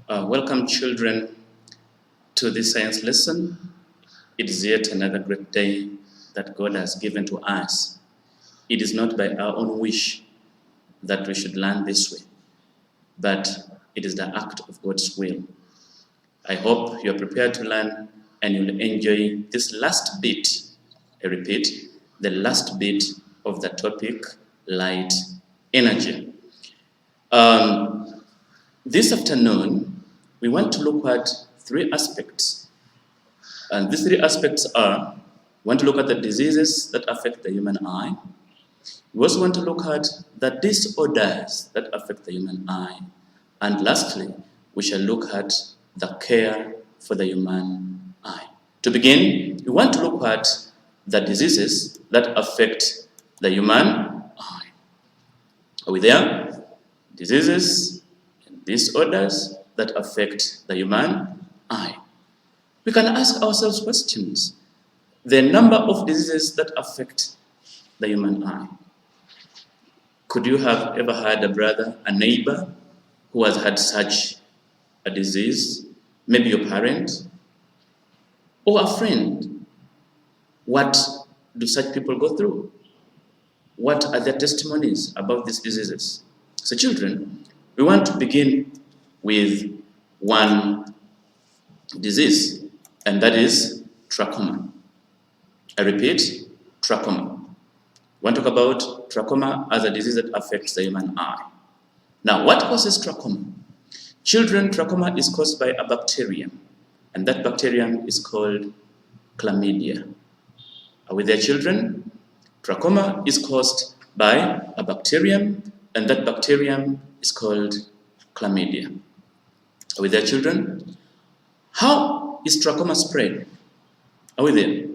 Welcome, children, to this science lesson. It is yet another great day that God has given to us. It is not by our own wish that we should learn this way, but it is the act of God's will. I hope you are prepared to learn and you'll enjoy this last bit. I repeat, the last bit of the topic, light energy. This afternoon, we want to look at three aspects. And these three aspects are, we want to look at the diseases that affect the human eye. We also want to look at the disorders that affect the human eye. And lastly, we shall look at the care for the human eye. To begin, we want to look at the diseases that affect the human eye. Are we there? Diseases and disorders that affect the human eye. We can ask ourselves questions. The number of diseases that affect the human eye. Could you have ever had a brother, a neighbor, who has had such a disease? Maybe your parent or a friend. What do such people go through? What are their testimonies about these diseases? So children, we want to begin with one disease, and that is trachoma. I repeat, trachoma. We want to talk about trachoma as a disease that affects the human eye. Now, what causes trachoma? Children, trachoma is caused by a bacterium, and that bacterium is called Chlamydia. Are we there, children? Trachoma is caused by a bacterium, and that bacterium is called Chlamydia. Are we there, children? How is trachoma spread? Are we there?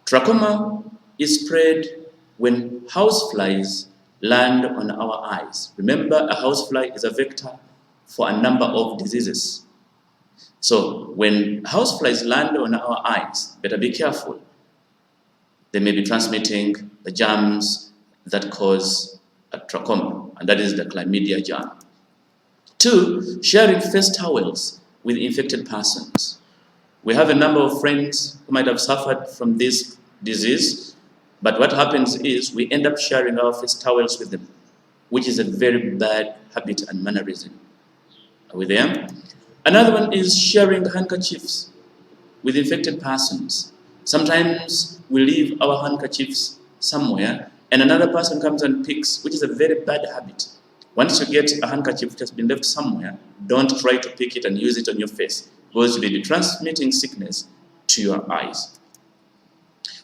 Trachoma is spread when houseflies land on our eyes. Remember, a housefly is a vector for a number of diseases. So when houseflies land on our eyes, better be careful. They may be transmitting the germs that cause a trachoma, and that is the Chlamydia germ. 2, sharing face towels with infected persons. We have a number of friends who might have suffered from this disease, but what happens is we end up sharing our face towels with them, which is a very bad habit and mannerism. Are we there? Another one is sharing handkerchiefs with infected persons. Sometimes we leave our handkerchiefs somewhere and another person comes and picks, which is a very bad habit. Once you get a handkerchief which has been left somewhere, don't try to pick it and use it on your face, because you may be transmitting sickness to your eyes.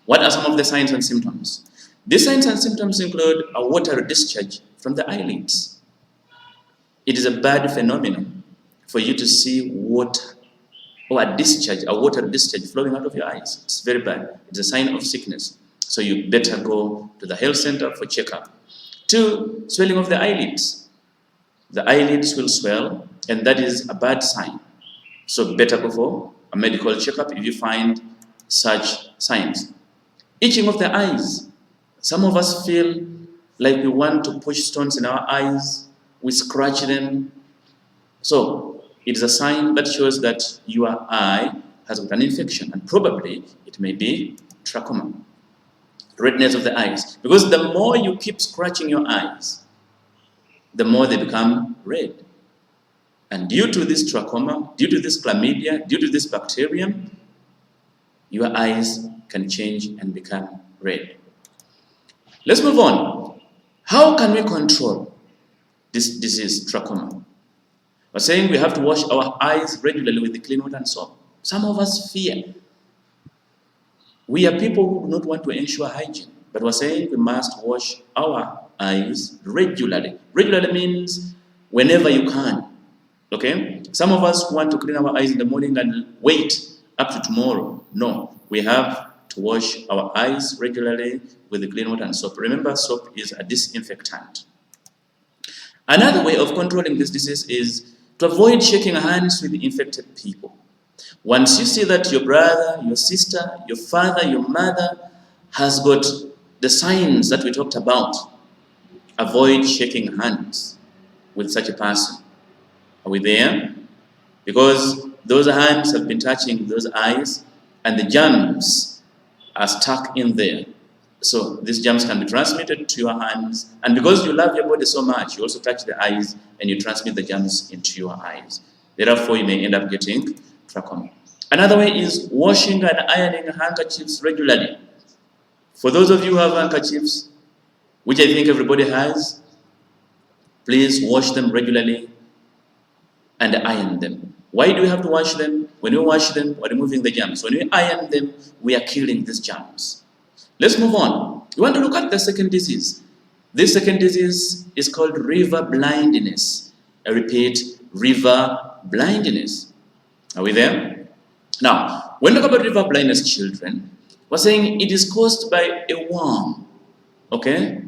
What are some of the signs and symptoms? These signs and symptoms include a watery discharge from the eyelids. It is a bad phenomenon for you to see water or a water discharge flowing out of your eyes. It's very bad. It's a sign of sickness. So you better go to the health center for checkup. 2, swelling of the eyelids. The eyelids will swell, and that is a bad sign. So better go for a medical checkup if you find such signs. Itching of the eyes. Some of us feel like we want to push stones in our eyes. We scratch them. So it is a sign that shows that your eye has got an infection, and probably it may be trachoma. Redness of the eyes. Because the more you keep scratching your eyes, the more they become red. And due to this trachoma, due to this chlamydia, due to this bacterium, your eyes can change and become red. Let's move on. How can we control this disease, trachoma? We're saying we have to wash our eyes regularly with the clean water and soap. Some of us fear. We are people who do not want to ensure hygiene, but we're saying we must wash our eyes regularly. Regularly means whenever you can. Okay? Some of us want to clean our eyes in the morning and wait up to tomorrow. No, we have to wash our eyes regularly with the clean water and soap. Remember, soap is a disinfectant. Another way of controlling this disease is to avoid shaking hands with infected people. Once you see that your brother, your sister, your father, your mother has got the signs that we talked about, avoid shaking hands with such a person. Are we there? because those hands have been touching those eyes and the germs are stuck in there. So these germs can be transmitted to your hands, and because you love your body so much, you also touch the eyes and you transmit the germs into your eyes. Therefore, you may end up getting trachoma. Another way is washing and ironing handkerchiefs regularly. For those of you who have handkerchiefs, which I think everybody has, please wash them regularly and iron them. Why do we have to wash them? When we wash them, we're removing the germs. When we iron them, we are killing these germs. Let's move on. You want to look at the second disease. This second disease is called river blindness. I repeat, river blindness. Are we there? Now, when we talk about river blindness, children, we're saying it is caused by a worm. Okay?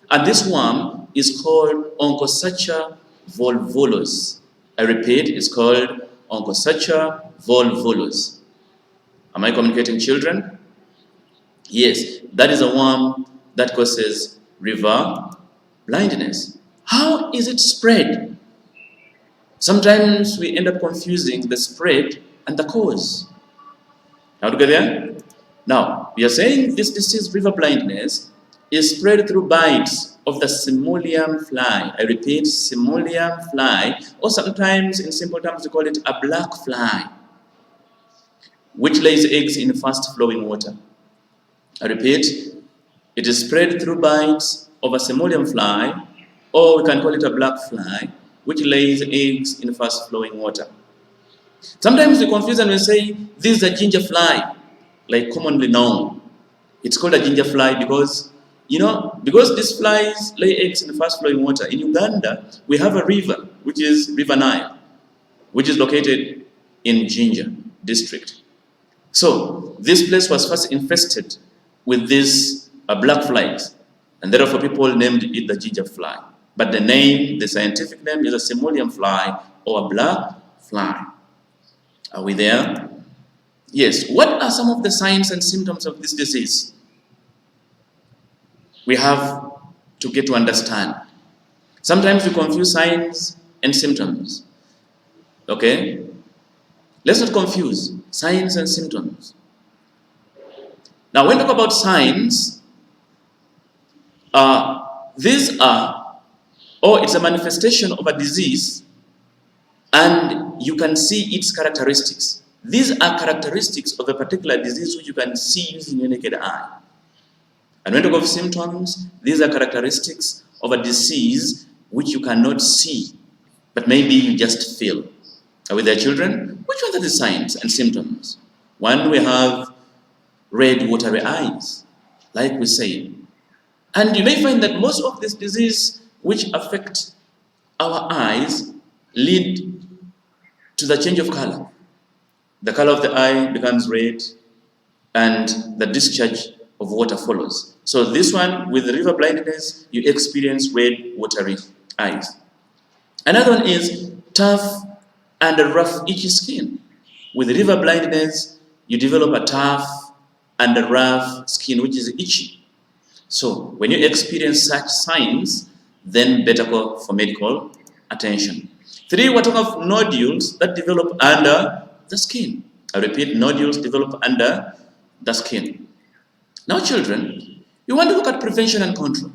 And this worm is called Onchocerca volvulus. I repeat, it's called Onchocerca volvulus. Am I communicating, children? Yes, that is a worm that causes river blindness. How is it spread? Sometimes we end up confusing the spread and the cause. How to get there? Now, we are saying this disease, river blindness, is spread through bites of the Simulium fly. I repeat, Simulium fly, or sometimes in simple terms we call it a black fly, which lays eggs in fast-flowing water. I repeat, it is spread through bites of a Simulium fly, or we can call it a black fly, which lays eggs in fast-flowing water. Sometimes we confuse and we say, this is a ginger fly, like commonly known. It's called a ginger fly because, because these flies lay eggs in fast-flowing water. In Uganda, we have a river, which is River Nile, which is located in Jinja district. So, this place was first infested with these black flies, and therefore people named it the ginger fly. But the name, the scientific name, is a Simulium fly or a black fly. Are we there? Yes. What are some of the signs and symptoms of this disease? We have to get to understand. Sometimes we confuse signs and symptoms. Okay? Let's not confuse signs and symptoms. Now, when we talk about signs, these are, it's a manifestation of a disease, and you can see its characteristics. These are characteristics of a particular disease which you can see using your naked eye. And when we talk of symptoms, these are characteristics of a disease which you cannot see, but maybe you just feel. Are we there, children? Which ones are the signs and symptoms? One, we have red, watery eyes, like we say. And you may find that most of this disease which affect our eyes lead to the change of color. The color of the eye becomes red and the discharge of water follows. So this one, with river blindness, you experience red, watery eyes. Another one is tough and rough, itchy skin. With river blindness, you develop a tough and a rough skin which is itchy. So when you experience such signs, then better go for medical attention. 3, we're talking of nodules that develop under the skin. I repeat, nodules develop under the skin. Now, children, you want to look at prevention and control.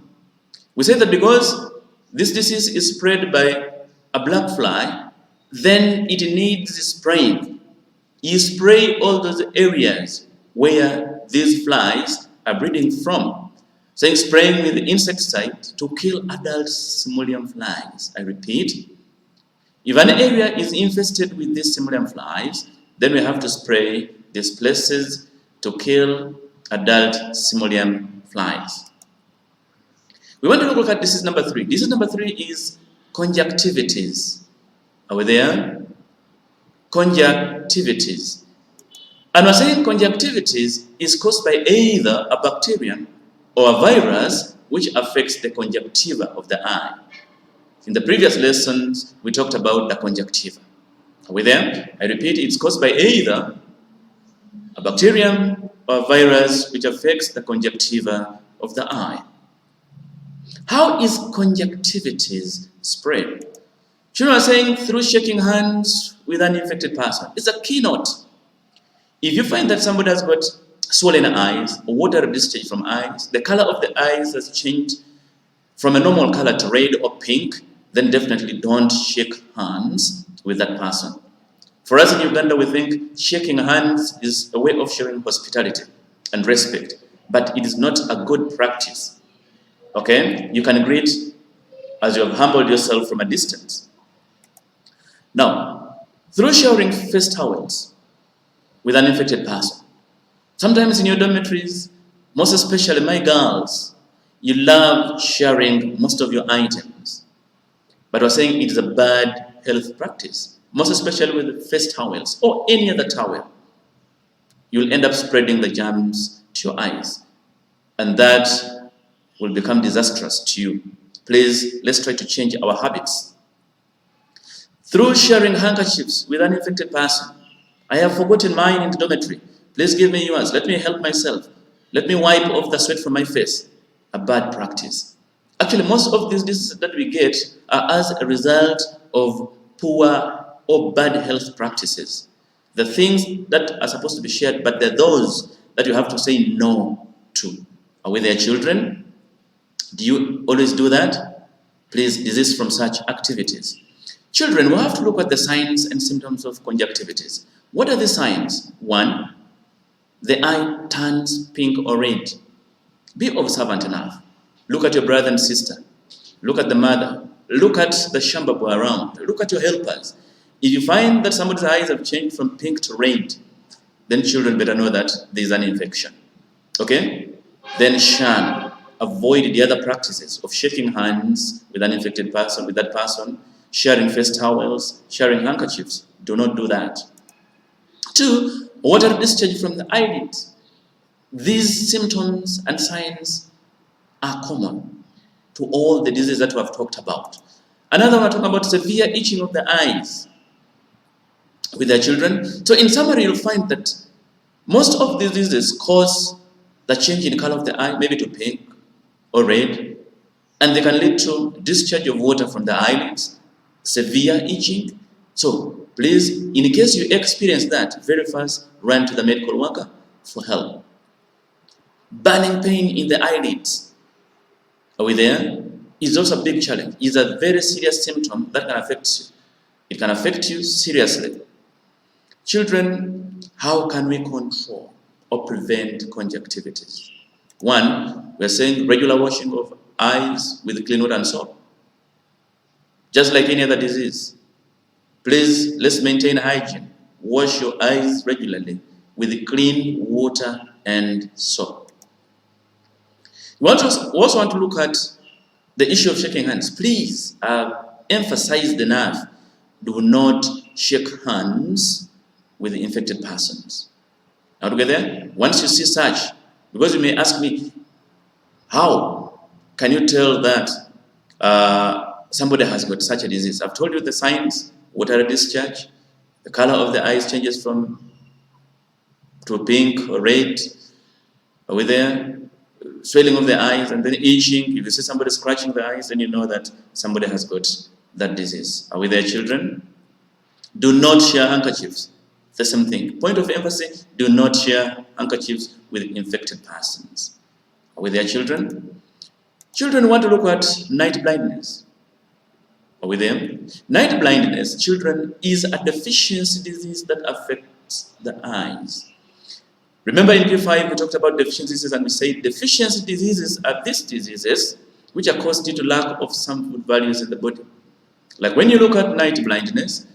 We say that because this disease is spread by a black fly, then it needs spraying. You spray all those areas where these flies are breeding from. Saying spraying with insecticide to kill adult Simulium flies. I repeat, if an area is infested with these Simulium flies, then we have to spray these places to kill adult Simulium flies. We want to look at disease number 3. Disease number 3 is conjunctivitis. Are we there? Conjunctivitis. And we're saying conjunctivitis is caused by either a bacterium or a virus which affects the conjunctiva of the eye. In the previous lessons, we talked about the conjunctiva. Are we there? I repeat, it's caused by either a bacterium or a virus which affects the conjunctiva of the eye. How is conjunctivitis spread? Children are saying through shaking hands with an infected person. It's a keynote. If you find that somebody has got swollen eyes, or water discharge from eyes, the color of the eyes has changed from a normal color to red or pink, then definitely don't shake hands with that person. For us in Uganda, we think shaking hands is a way of showing hospitality and respect, but it is not a good practice. Okay? You can greet as you have humbled yourself from a distance. Now, through sharing face towels with an infected person, sometimes in your dormitories, most especially my girls, you love sharing most of your items. But we're saying it is a bad health practice, most especially with face towels or any other towel. You'll end up spreading the germs to your eyes, and that will become disastrous to you. Please, let's try to change our habits. Through sharing handkerchiefs with an infected person, I have forgotten mine in the dormitory. Please give me yours. Let me help myself. Let me wipe off the sweat from my face. A bad practice. Actually, most of these diseases that we get are as a result of poor or bad health practices. The things that are supposed to be shared, but they're those that you have to say no to. Are we there, children? Do you always do that? Please desist from such activities. Children, we have to look at the signs and symptoms of conjunctivitis. What are the signs? 1, the eye turns pink or red. Be observant enough. Look at your brother and sister. Look at the mother. Look at the shamba boy around. Look at your helpers. If you find that somebody's eyes have changed from pink to red, then children better know that there is an infection. Okay? Then shun. Avoid the other practices of shaking hands with an infected person, with that person, sharing face towels, sharing handkerchiefs. Do not do that. 2, water discharge from the eyelids. These symptoms and signs are common to all the diseases that we have talked about. Another one, we're talking about severe itching of the eyes with their children. So in summary, you'll find that most of these diseases cause the change in color of the eye, maybe to pink or red, and they can lead to discharge of water from the eyelids, severe itching. So please, in case you experience that, very fast run to the medical worker for help. Burning pain in the eyelids. Are we there? Is also a big challenge. It's a very serious symptom that can affect you. It can affect you seriously. Children, how can we control or prevent conjunctivitis? 1, we're saying regular washing of eyes with clean water and soap. Just like any other disease. Please, let's maintain hygiene. Wash your eyes regularly with clean water and soap. We also want to look at the issue of shaking hands. Please emphasize the nerve. Do not shake hands with the infected persons. Now together, once you see such, because you may ask me, how can you tell that somebody has got such a disease? I've told you the signs: water discharge, the color of the eyes changes from to pink or red. Are we there? Swelling of the eyes, and then itching. If you see somebody scratching the eyes, then you know that somebody has got that disease. Are we there, children? Do not share handkerchiefs. The same thing. Point of emphasis: do not share handkerchiefs with infected persons. Are we there, children? Children want to look at night blindness. Are we there? Night blindness, children, is a deficiency disease that affects the eyes. Remember in P5 we talked about deficiencies, and we said deficiency diseases are these diseases which are caused due to lack of some food values in the body. Like when you look at night blindness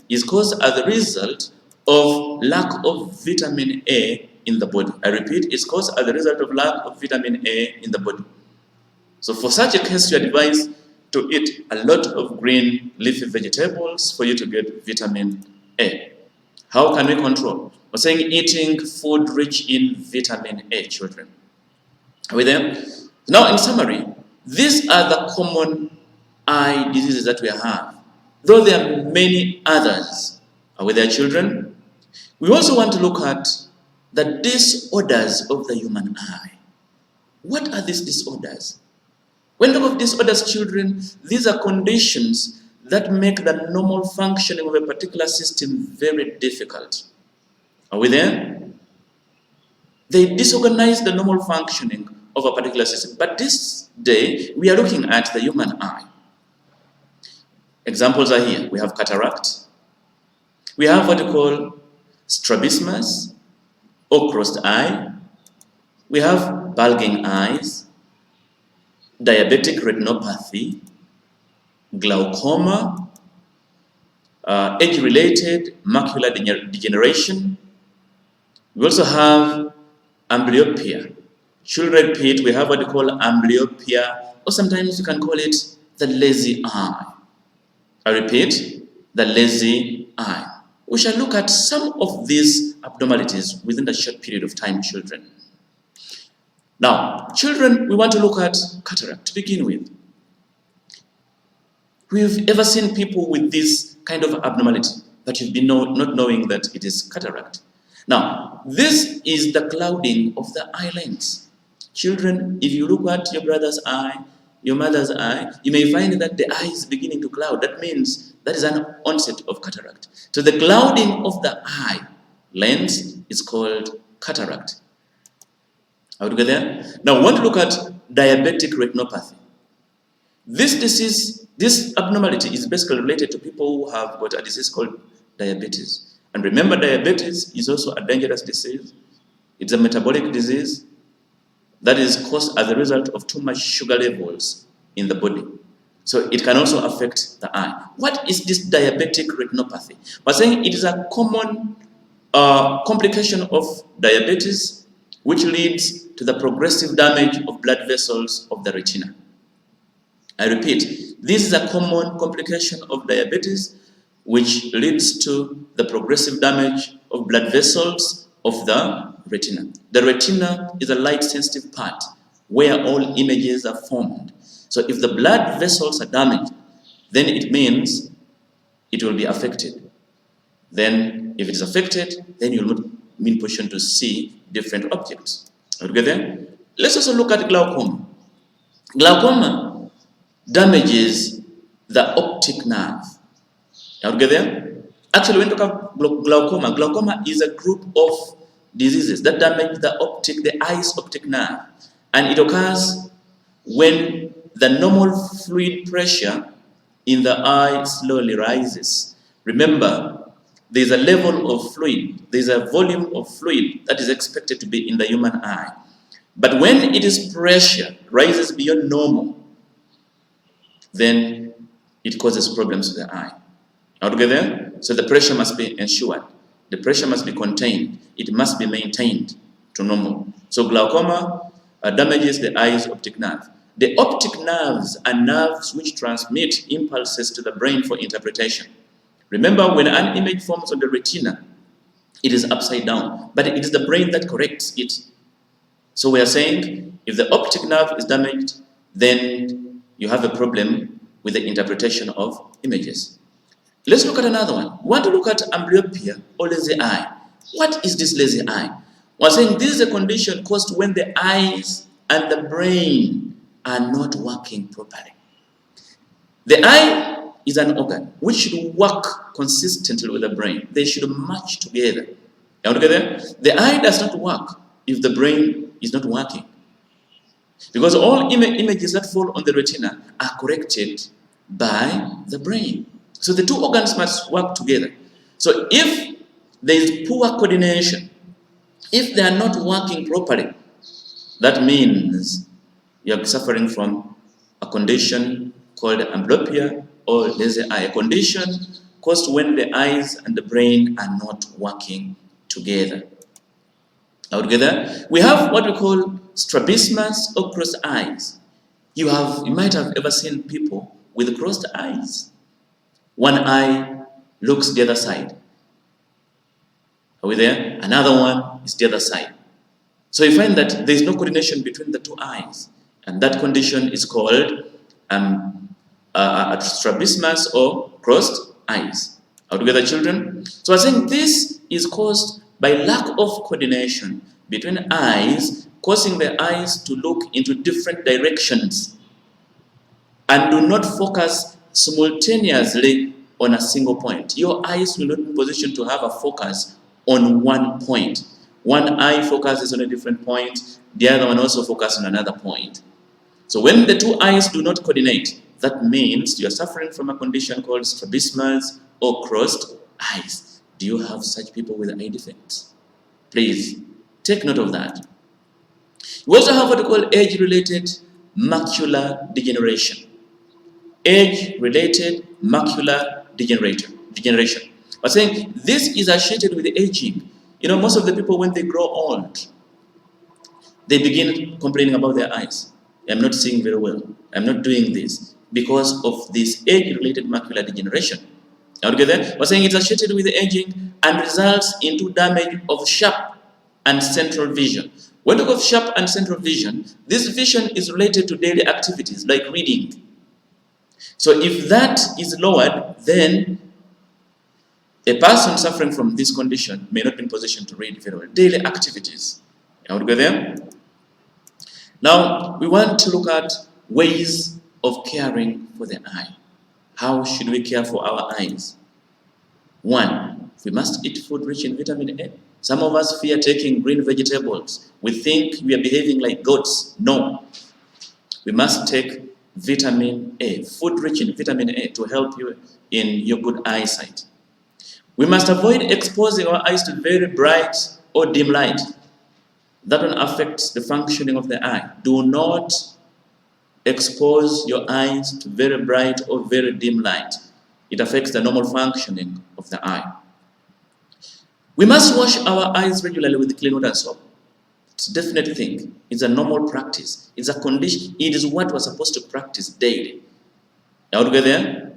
is caused as a result of lack of vitamin A in the body. I repeat, it's caused as a result of lack of vitamin A in the body. So for such a case, you are advised to eat a lot of green leafy vegetables for you to get vitamin A. How can we control? We're saying eating food rich in vitamin A, children. Are we there? Now, in summary, these are the common eye diseases that we have, though there are many others. Are we there, children? We also want to look at the disorders of the human eye. What are these disorders? When we talk of disorders, children, these are conditions that make the normal functioning of a particular system very difficult. Are we there? They disorganize the normal functioning of a particular system. But this day, we are looking at the human eye. Examples are here. We have cataract. We have what we call strabismus or crossed eye. We have bulging eyes, diabetic retinopathy, glaucoma, age-related macular degeneration. We also have amblyopia. Should repeat, we have what we call amblyopia, or sometimes you can call it the lazy eye. I repeat, the lazy eye. We shall look at some of these abnormalities within a short period of time, children. Now, children, we want to look at cataract to begin with. We've ever seen people with this kind of abnormality, but you've been not knowing that it is cataract. Now, this is the clouding of the eye lens. Children, if you look at your brother's eye, your mother's eye, you may find that the eye is beginning to cloud. That means that is an onset of cataract. So the clouding of the eye lens is called cataract. Are we together? Now, we want to look at diabetic retinopathy. This disease, this abnormality is basically related to people who have got a disease called diabetes. And remember, diabetes is also a dangerous disease. It's a metabolic disease that is caused as a result of too much sugar levels in the body. So it can also affect the eye. What is this diabetic retinopathy? We're saying it is a common complication of diabetes which leads to the progressive damage of blood vessels of the retina. I repeat, this is a common complication of diabetes which leads to the progressive damage of blood vessels of the retina. The retina is a light-sensitive part where all images are formed. So if the blood vessels are damaged, then it means it will be affected. Then if it is affected, then you will not be in position to see different objects. Okay then? Let's also look at glaucoma. Glaucoma damages the optic nerve. Okay there? Actually, when you talk about glaucoma, glaucoma is a group of diseases that damage the eye's optic nerve. And it occurs when the normal fluid pressure in the eye slowly rises. Remember, there is a level of fluid, there is a volume of fluid that is expected to be in the human eye. But when its pressure rises beyond normal, then it causes problems to the eye. Altogether, so the pressure must be ensured. The pressure must be contained. It must be maintained to normal. So glaucoma damages the eye's optic nerve. The optic nerves are nerves which transmit impulses to the brain for interpretation. Remember, when an image forms on the retina, it is upside down, but it is the brain that corrects it. So we are saying, if the optic nerve is damaged, then you have a problem with the interpretation of images. Let's look at another one. We want to look at amblyopia or lazy eye. What is this lazy eye? We're saying this is a condition caused when the eyes and the brain are not working properly. The eye is an organ which should work consistently with the brain. They should match together. The eye does not work if the brain is not working. Because all images that fall on the retina are corrected by the brain. So the two organs must work together. So if there is poor coordination, if they are not working properly, that means you are suffering from a condition called amblyopia or lazy eye, a condition caused when the eyes and the brain are not working together. Together, we have what we call strabismus or crossed eyes. You might have ever seen people with crossed eyes. One eye looks the other side. Are we there? Another one is the other side. So you find that there is no coordination between the two eyes. And that condition is called strabismus or crossed eyes. Are we together, children? So I think this is caused by lack of coordination between eyes, causing the eyes to look into different directions and do not focus simultaneously on a single point. Your eyes will not be in position to have a focus on one point. One eye focuses on a different point, the other one also focuses on another point. So when the two eyes do not coordinate, that means you are suffering from a condition called strabismus or crossed eyes. Do you have such people with eye defects? Please take note of that. We also have what we call age-related macular degeneration. Age-related macular degeneration. We're saying this is associated with aging. You know, most of the people, when they grow old, they begin complaining about their eyes. I'm not seeing very well. I'm not doing this because of this age-related macular degeneration. Now, together, we're saying it's associated with aging and results into damage of sharp and central vision. When we talk of sharp and central vision, this vision is related to daily activities like reading. So if that is lowered, then a person suffering from this condition may not be in position to read very well. Daily activities. Now, we go there. Now, we want to look at ways of caring for the eye. How should we care for our eyes? One, we must eat food rich in vitamin A. Some of us fear taking green vegetables. We think we are behaving like goats. No. We must take vitamin A, food rich in vitamin A, to help you in your good eyesight. We must avoid exposing our eyes to very bright or dim light. That one affects the functioning of the eye. Do not expose your eyes to very bright or very dim light. It affects the normal functioning of the eye. We must wash our eyes regularly with clean water and soap. It's a definite thing. It's a normal practice. It's a condition. It is what we're supposed to practice daily. Now together,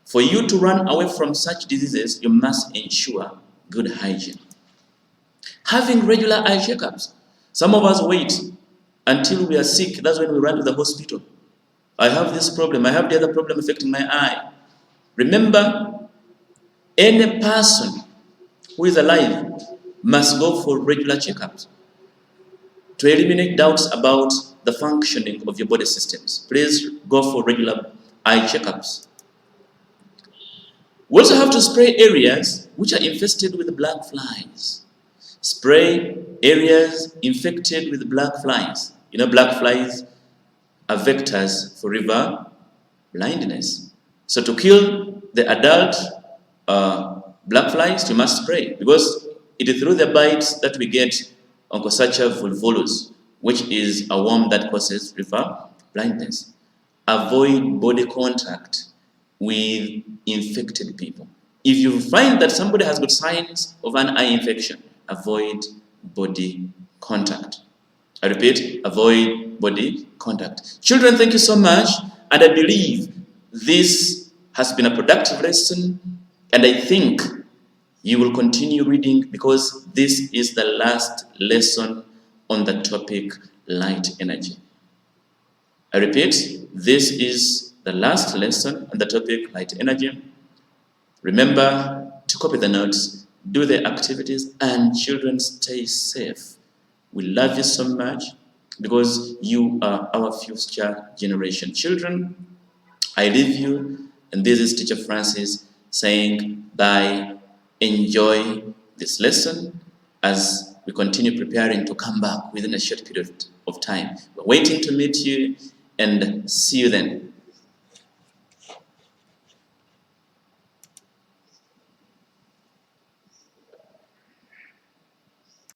for you to run away from such diseases, you must ensure good hygiene. Having regular eye checkups. Some of us wait until we are sick. That's when we run to the hospital. I have this problem. I have the other problem affecting my eye. Remember, any person who is alive must go for regular checkups to eliminate doubts about the functioning of your body systems. Please go for regular eye checkups. We also have to spray areas which are infested with black flies. Spray areas infected with black flies. You know, black flies are vectors for river blindness. So to kill the adult black flies, you must spray, because it is through the bites that we get Onchocercia volvulus, which is a worm that causes river blindness. Avoid body contact with infected people. If you find that somebody has got signs of an eye infection, avoid body contact. I repeat, avoid body contact. Children, thank you so much, and I believe this has been a productive lesson, and I think you will continue reading, because this is the last lesson on the topic light energy. I repeat, this is the last lesson on the topic light energy. Remember to copy the notes, do the activities, and children, stay safe. We love you so much because you are our future generation. Children, I leave you, and this is Teacher Francis saying bye. Enjoy this lesson as we continue preparing to come back within a short period of time. We're waiting to meet you, and see you then.